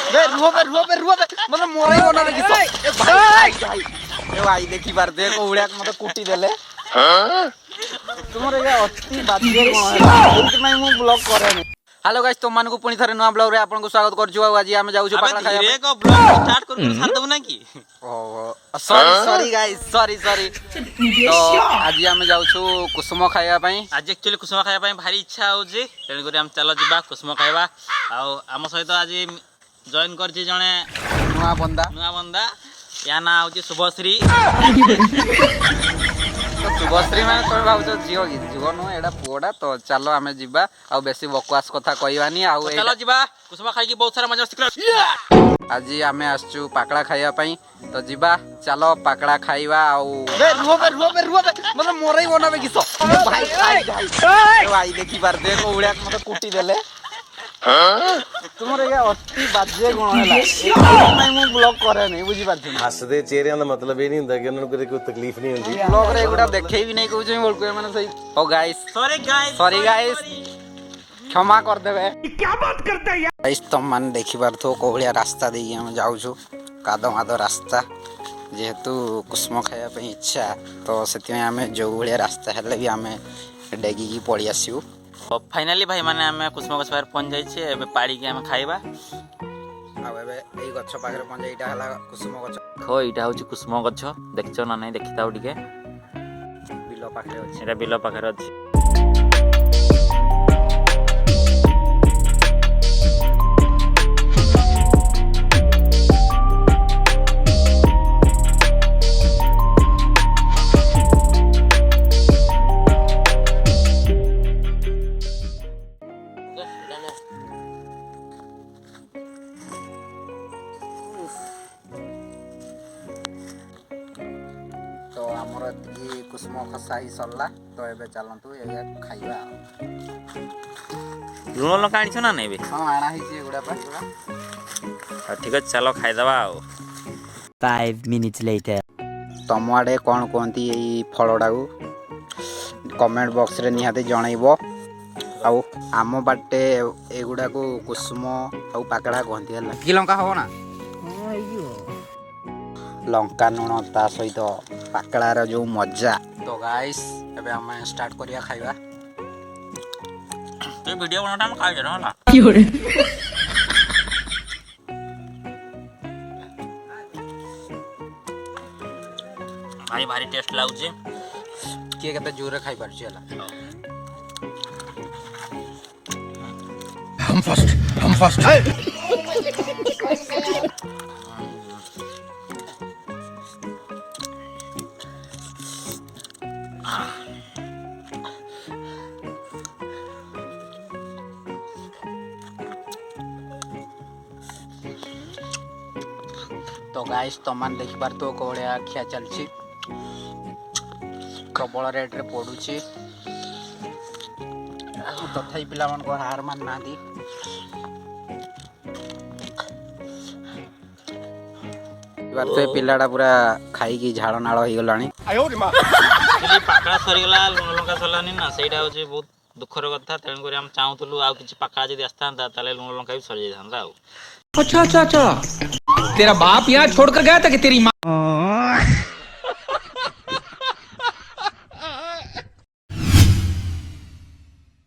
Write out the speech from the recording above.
मतलब मोरे बना दे किसो ए भाई देखी बार देखो उड़िया मते कुटी देले तुमरे ये अति बाध्य कोन है मैं मु ब्लॉग करे नहीं। हेलो गाइस तुम मानकु पुनी थरे नवा ब्लॉग रे आपन को स्वागत कर छु आज हम जाउ छु पाकला खाया रे को ब्लॉग स्टार्ट कर साथ दबु ना की ओ सॉरी गाइस सॉरी तो आज हम जाउ छु कुसुम खाया पई आज एक्चुअली कुसुम खाया पई भारी इच्छा हो जे तेन करी हम चलो जिबा कुसुम खाइबा आ हम सहित आज जॉइन कर छी जने नुआ बंदा या ना हो छी शुभश्री तो शुभश्री माने तोय भाउ जियो जीवन एडा पुओडा तो चलो आमे जिबा आ बेसी बकवास कथा कहवानी आ चलो जिबा कुसुम खाई की बहुत सारा मजा मस्ती आज आमे आसचू पाकड़ा खाइया पई तो जिबा चलो पाकड़ा खाइबा आ रुओ मतलब मोरई बनाबे किसो भाई देखी बार देखो उड़िया मते कुटी देले तुमरे ये अति बाध्य गुण है मैं मु ब्लॉग करे नहीं बुझी पाछी हसदे चेहरे दा मतलब ये नहीं ਹੁੰਦਾ कि उन्होंने कोई तकलीफ नहीं होती ब्लॉग रे एगुडा देखे भी नहीं कहू छै बोल को माने सही ओ गाइस सॉरी गाइस क्षमा कर देबे क्या बात करते हैं गाइस तुम मन देखि बार तो कोहलिया रास्ता देई हम जाउ छु कादो मादो रास्ता जेहेतु कुसुम खाया पे इच्छा तो सेति में हमें जो भलिया रास्ता हेले भी हमें डेगी की पड़ी आसीउ फाइनली भाई माने हमें कुसुम गछ पर पहुंच जाई छे एबे पाड़ी के हम खाइबा आ एबे एई गछ पाखरे पहुंच जाई इटा हला कुसुम गछ खो इटा होची कुसुम गछ देखचो ना नहीं देखिताउ टिके बिलो पाखरे अछि एटा बिलो पाखरे अछि तो हमर एति कुसुम खसा ही सरला तो एबे चलंतु एया खाइबा लुण लंका आनी छ ना नहीं बे हां आना ही छी एगुडा पर ठीक है चलो खाइ दबा 5 minutes later तम आडे कोन कोंती एई फळोडा को कमेंट बॉक्स रे निहाते जणाइबो आउ आम बाटे एगुडा को कुसुम आउ पाकड़ा कोंती हला की लंका हो ना लंका नुण ता सहित पाकड़ार जो मजा तो गाइस एबे हम स्टार्ट करिया खाइबा तो वीडियो बनाटा हम खाइ देना होला भाई भारी टेस्ट लाउची के केते जोर रे खाइ परछि हला हम फर्स्ट तो गाइस तमान देखि बार तो कोड़िया खिया चलछि प्रबल रेट रे पडुछि तथाई पिला मन को हार मान ना दी बार तो पिलाडा पूरा खाई की झाड़ नाळ होई गलानी आयो रे मां पाकड़ा सरी गला लुण लंका सरलानी ना सेटा होची बहुत दुखर कथा तेन करी हम चाहतलु आ किछि पाकड़ा जदी आस्तांता ताले लुण लंका भी सरी जायथांता अच्छा तेरा बाप यहाँ छोड़कर गया था कि तेरी माँ